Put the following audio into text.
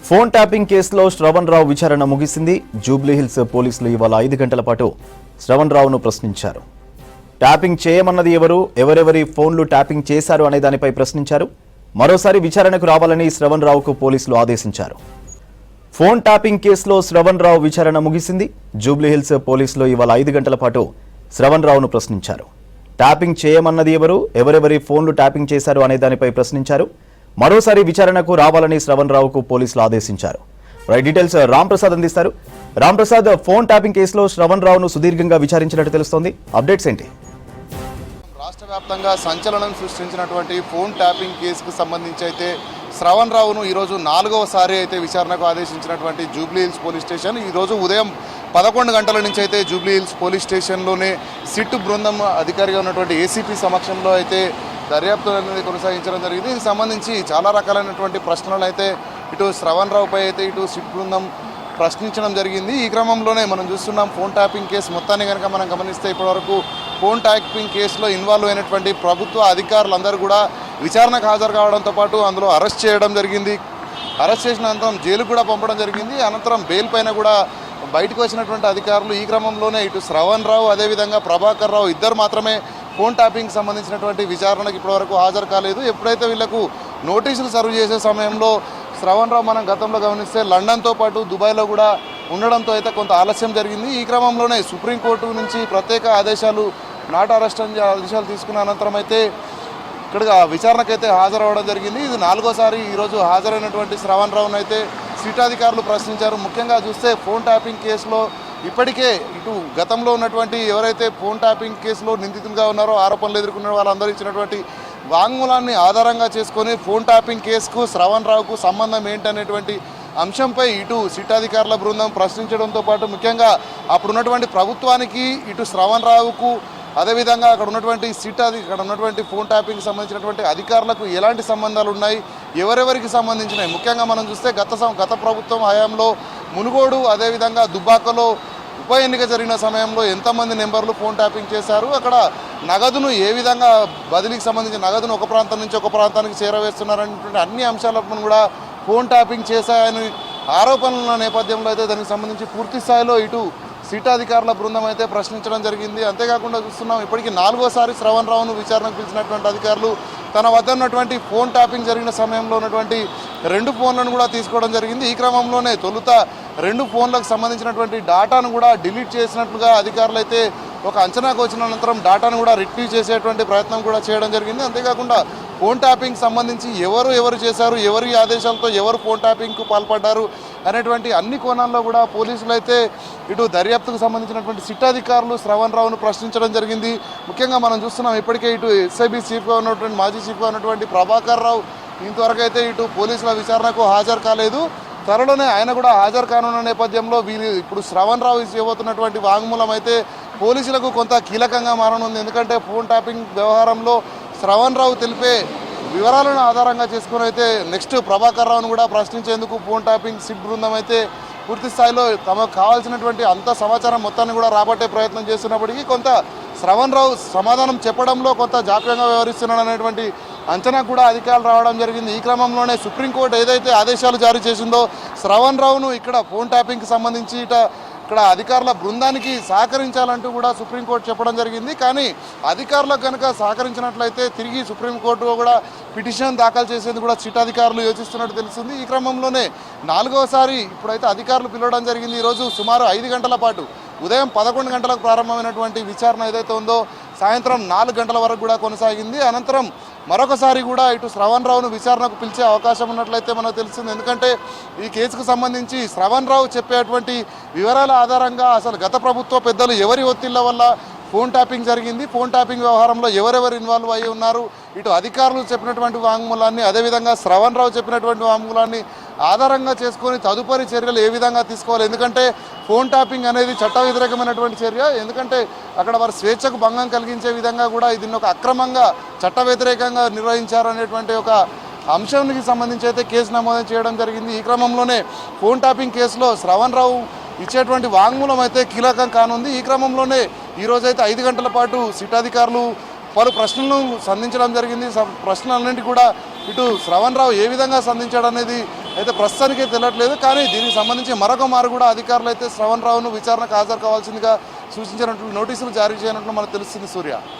Phone tapping కేసులో శ్రవణ్ రావు విచారణ ముగిసింది. జూబ్లీహిల్స్ పోలీసులు ఇవాళ 5 గంటల పాటు శ్రవణ్ రావును ప్రశ్నించారు. ట్యాపింగ్ చేయమన్నది ఎవరు, ఎవరెవరి ఫోన్లు ట్యాపింగ్ చేశారు అనే దానిపై ప్రశ్నించారు. మరోసారి విచారణకు రావాలని శ్రవణ్ రావుకు పోలీసులు ఆదేశించారు. ఫోన్ ట్యాపింగ్ కేసులో శ్రవణ్ రావు విచారణ ముగిసింది. జూబ్లీహిల్స్ పోలీసులు ఇవాళ 5 గంటల పాటు శ్రవణ్ రావును ప్రశ్నించారు. ట్యాపింగ్ చేయమన్నది ఎవరు, ఎవరెవరి ఫోన్లు ట్యాపింగ్ చేశారు అనే దానిపై ప్రశ్నించారు. మరోసారి విచారణకు రావాలని శ్రవణ్ రావుకు పోలీసులు ఆదేశించారు. రైట్ డీటెయిల్స్ రామ్ ప్రసాద్ అందిస్తారు. రామ్ ప్రసాద్, ఫోన్ ట్యాపింగ్ కేసులో శ్రవణ్ రావును సుదీర్ఘంగా విచారించినట్టు తెలుస్తోంది. అప్డేట్స్ ఏంటి? రాష్ట్ర వ్యాప్తంగా సంచలనం సృష్టించినటువంటి ఫోన్ ట్యాపింగ్ కేసుకు సంబంధించి అయితే శ్రవణ్ రావును ఈరోజు 4వసారి అయితే విచారణకు ఆదేశించినటువంటి జూబ్లీహిల్స్ పోలీస్ స్టేషన్ ఈరోజు ఉదయం 11 గంటల నుంచి అయితే జూబ్లీహిల్స్ పోలీస్ స్టేషన్లోనే సిట్ బృందం అధికారిగా ఉన్నటువంటి ఏసీపీ సమక్షంలో అయితే దర్యాప్తు అనేది కొనసాగించడం జరిగింది. దీనికి సంబంధించి చాలా రకాలైనటువంటి ప్రశ్నలు అయితే ఇటు శ్రవణ్ రావుపై అయితే ఇటు సిట్ బృందం ప్రశ్నించడం జరిగింది. ఈ క్రమంలోనే మనం చూస్తున్నాం ఫోన్ ట్యాపింగ్ కేసు మొత్తాన్ని కనుక మనం గమనిస్తే ఇప్పటివరకు ఫోన్ ట్యాపింగ్ కేసులో ఇన్వాల్వ్ అయినటువంటి ప్రభుత్వ అధికారులందరూ కూడా విచారణకు హాజరు కావడంతో పాటు అందులో అరెస్ట్ చేయడం జరిగింది. అరెస్ట్ చేసిన అనంతరం జైలుకు కూడా పంపడం జరిగింది. అనంతరం బెయిల్ పైన కూడా బయటకు వచ్చినటువంటి అధికారులు ఈ క్రమంలోనే ఇటు శ్రవణ్ రావు అదేవిధంగా ప్రభాకర్ రావు ఇద్దరు మాత్రమే ఫోన్ ట్యాపింగ్కి సంబంధించినటువంటి విచారణకు ఇప్పటివరకు హాజరు కాలేదు. ఎప్పుడైతే వీళ్లకు నోటీసులు సర్వ్ చేసే సమయంలో శ్రవణ్ రావు మనం గతంలో గమనిస్తే లండన్తో పాటు దుబాయ్లో కూడా ఉండడంతో అయితే కొంత ఆలస్యం జరిగింది. ఈ క్రమంలోనే సుప్రీంకోర్టు నుంచి ప్రత్యేక ఆదేశాలు నాట్ అరెస్ట్ అని ఆదేశాలు తీసుకున్న అనంతరం అయితే ఇక్కడ విచారణకైతే హాజరవ్వడం జరిగింది. ఇది 4వసారి ఈరోజు హాజరైనటువంటి శ్రవణ్ రావును అయితే సిట్ అధికారులు ప్రశ్నించారు. ముఖ్యంగా చూస్తే ఫోన్ ట్యాపింగ్ కేసులో ఇప్పటికే ఇటు గతంలో ఉన్నటువంటి ఎవరైతే ఫోన్ ట్యాపింగ్ కేసులో నిందితులుగా ఉన్నారో ఆరోపణలు ఎదుర్కొన్న వాళ్ళందరూ ఇచ్చినటువంటి వాంగ్మూలాన్ని ఆధారంగా చేసుకొని ఫోన్ ట్యాపింగ్ కేసుకు శ్రవణ్ రావుకు సంబంధం ఏంటనేటువంటి అంశంపై ఇటు సిట్ అధికారుల బృందం ప్రశ్నించడంతో పాటు ముఖ్యంగా అప్పుడున్నటువంటి ప్రభుత్వానికి ఇటు శ్రవణ్ రావుకు అదేవిధంగా అక్కడ ఉన్నటువంటి ఇక్కడ ఉన్నటువంటి ఫోన్ ట్యాపింగ్కి సంబంధించినటువంటి అధికారులకు ఎలాంటి సంబంధాలు ఉన్నాయి, ఎవరెవరికి సంబంధించినవి. ముఖ్యంగా మనం చూస్తే గత ప్రభుత్వం హయాంలో మునుగోడు అదేవిధంగా దుబ్బాకలో ఉప ఎన్నిక జరిగిన సమయంలో ఎంతమంది నెంబర్లు ఫోన్ ట్యాపింగ్ చేశారు, అక్కడ నగదును ఏ విధంగా బదిలీకి సంబంధించిన నగదును ఒక ప్రాంతం నుంచి ఒక ప్రాంతానికి చేరవేస్తున్నారనేటువంటి అన్ని అంశాలను కూడా ఫోన్ ట్యాపింగ్ చేశాయని ఆరోపణల నేపథ్యంలో అయితే దానికి సంబంధించి పూర్తి స్థాయిలో ఇటు సిట్ అధికారుల బృందం అయితే ప్రశ్నించడం జరిగింది. అంతేకాకుండా చూస్తున్నాం ఇప్పటికీ 4వసారి శ్రవణ్ రావును విచారణకు పిలిచినటువంటి అధికారులు తన వద్ద ఉన్నటువంటి ఫోన్ ట్యాపింగ్ జరిగిన సమయంలో ఉన్నటువంటి 2 ఫోన్లను కూడా తీసుకోవడం జరిగింది. ఈ క్రమంలోనే తొలుత 2 ఫోన్లకు సంబంధించినటువంటి డాటాను కూడా డిలీట్ చేసినట్లుగా అధికారులు అయితే ఒక అంచనాకు వచ్చిన అనంతరం డాటాను కూడా రిట్రీవ్ చేసేటువంటి ప్రయత్నం కూడా చేయడం జరిగింది. అంతేకాకుండా ఫోన్ ట్యాపింగ్ సంబంధించి ఎవరు చేశారు, ఎవరి ఆదేశాలతో ఎవరు ఫోన్ ట్యాపింగ్కు పాల్పడ్డారు అనేటువంటి అన్ని కోణాల్లో కూడా పోలీసులు అయితే ఇటు దర్యాప్తుకు సంబంధించినటువంటి సిట్ అధికారులు శ్రవణ్ రావును ప్రశ్నించడం జరిగింది. ముఖ్యంగా మనం చూస్తున్నాం ఇప్పటికే ఇటు ఎస్ఐబి చీఫ్గా ఉన్నటువంటి మాజీ చీఫ్గా ఉన్నటువంటి ప్రభాకర్ రావు ఇంతవరకు అయితే ఇటు పోలీసుల విచారణకు హాజరు కాలేదు. త్వరలోనే ఆయన కూడా హాజరు కానున్న నేపథ్యంలో ఇప్పుడు శ్రవణ్ రావు ఇవ్వబోతున్నటువంటి వాంగ్మూలం అయితే పోలీసులకు కొంత కీలకంగా మారనుంది. ఎందుకంటే ఫోన్ ట్యాపింగ్ వ్యవహారంలో శ్రవణ్ రావు తెలిపే వివరాలను ఆధారంగా చేసుకుని అయితే నెక్స్ట్ ప్రభాకర్ రావును కూడా ప్రశ్నించేందుకు ఫోన్ ట్యాపింగ్ సిట్ బృందం అయితే పూర్తి స్థాయిలో తమకు కావాల్సినటువంటి అంత సమాచారం మొత్తాన్ని కూడా రాబట్టే ప్రయత్నం చేస్తున్నప్పటికీ కొంత శ్రవణ్ రావు సమాధానం చెప్పడంలో కొంత జాప్యంగా వ్యవహరిస్తున్నాడు అనేటువంటి అంచనా కూడా అధికారులు రావడం జరిగింది. ఈ క్రమంలోనే సుప్రీంకోర్టు ఏదైతే ఆదేశాలు జారీ చేసిందో శ్రవణ్ రావును ఇక్కడ ఫోన్ ట్యాపింగ్కి సంబంధించి ఇక్కడ అధికారుల బృందానికి సహకరించాలంటూ కూడా సుప్రీంకోర్టు చెప్పడం జరిగింది. కానీ అధికారులకు కనుక సహకరించినట్లయితే తిరిగి సుప్రీంకోర్టులో కూడా పిటిషన్ దాఖలు చేసేందుకు కూడా సిట్ అధికారులు యోచిస్తున్నట్టు తెలుస్తుంది. ఈ క్రమంలోనే 4వసారి ఇప్పుడైతే అధికారులు పిలవడం జరిగింది. ఈరోజు సుమారు 5 గంటల పాటు ఉదయం 11 గంటలకు ప్రారంభమైనటువంటి విచారణ ఏదైతే ఉందో సాయంత్రం 4 గంటల వరకు కూడా కొనసాగింది. అనంతరం మరొకసారి కూడా ఇటు శ్రవణ్ రావును విచారణకు పిలిచే అవకాశం ఉన్నట్లయితే మనకు తెలిసింది. ఎందుకంటే ఈ కేసుకు సంబంధించి శ్రవణ్ రావు చెప్పేటువంటి వివరాల ఆధారంగా అసలు గత ప్రభుత్వ పెద్దలు ఎవరి ఒత్తిళ్ల వల్ల ఫోన్ ట్యాపింగ్ జరిగింది, ఫోన్ ట్యాపింగ్ వ్యవహారంలో ఎవరెవరు ఇన్వాల్వ్ అయ్యి ఉన్నారు, ఇటు అధికారులు చెప్పినటువంటి వాంగ్మూలాన్ని అదేవిధంగా శ్రవణ్ రావు చెప్పినటువంటి వాంగ్మూలాన్ని ఆధారంగా చేసుకొని తదుపరి చర్యలు ఏ విధంగా తీసుకోవాలి. ఎందుకంటే ఫోన్ ట్యాపింగ్ అనేది చట్ట వ్యతిరేకమైనటువంటి చర్య. ఎందుకంటే అక్కడ వారి స్వేచ్ఛకు భంగం కలిగించే విధంగా కూడా దీన్ని ఒక అక్రమంగా చట్ట వ్యతిరేకంగా నిర్వహించారనేటువంటి ఒక అంశానికి సంబంధించి అయితే కేసు నమోదు చేయడం జరిగింది. ఈ క్రమంలోనే ఫోన్ ట్యాపింగ్ కేసులో శ్రవణ్ రావు ఇచ్చేటువంటి వాంగ్మూలం అయితే కీలకం కానుంది. ఈ క్రమంలోనే ఈరోజైతే 5 గంటల పాటు సిట్ అధికారులు పలు ప్రశ్నలను సంధించడం జరిగింది. ప్రశ్నలన్నింటి కూడా ఇటు శ్రవణ్ రావు ఏ విధంగా సంధించాడనేది అయితే ప్రస్తుతానికి తెలియట్లేదు. కానీ దీనికి సంబంధించి మరొక మారు కూడా అధికారులు అయితే శ్రవణ్ రావును విచారణకు హాజరు కావాల్సిందిగా సూచించినట్లు నోటీసులు జారీ చేయనట్లు మనకు తెలుస్తుంది సూర్య.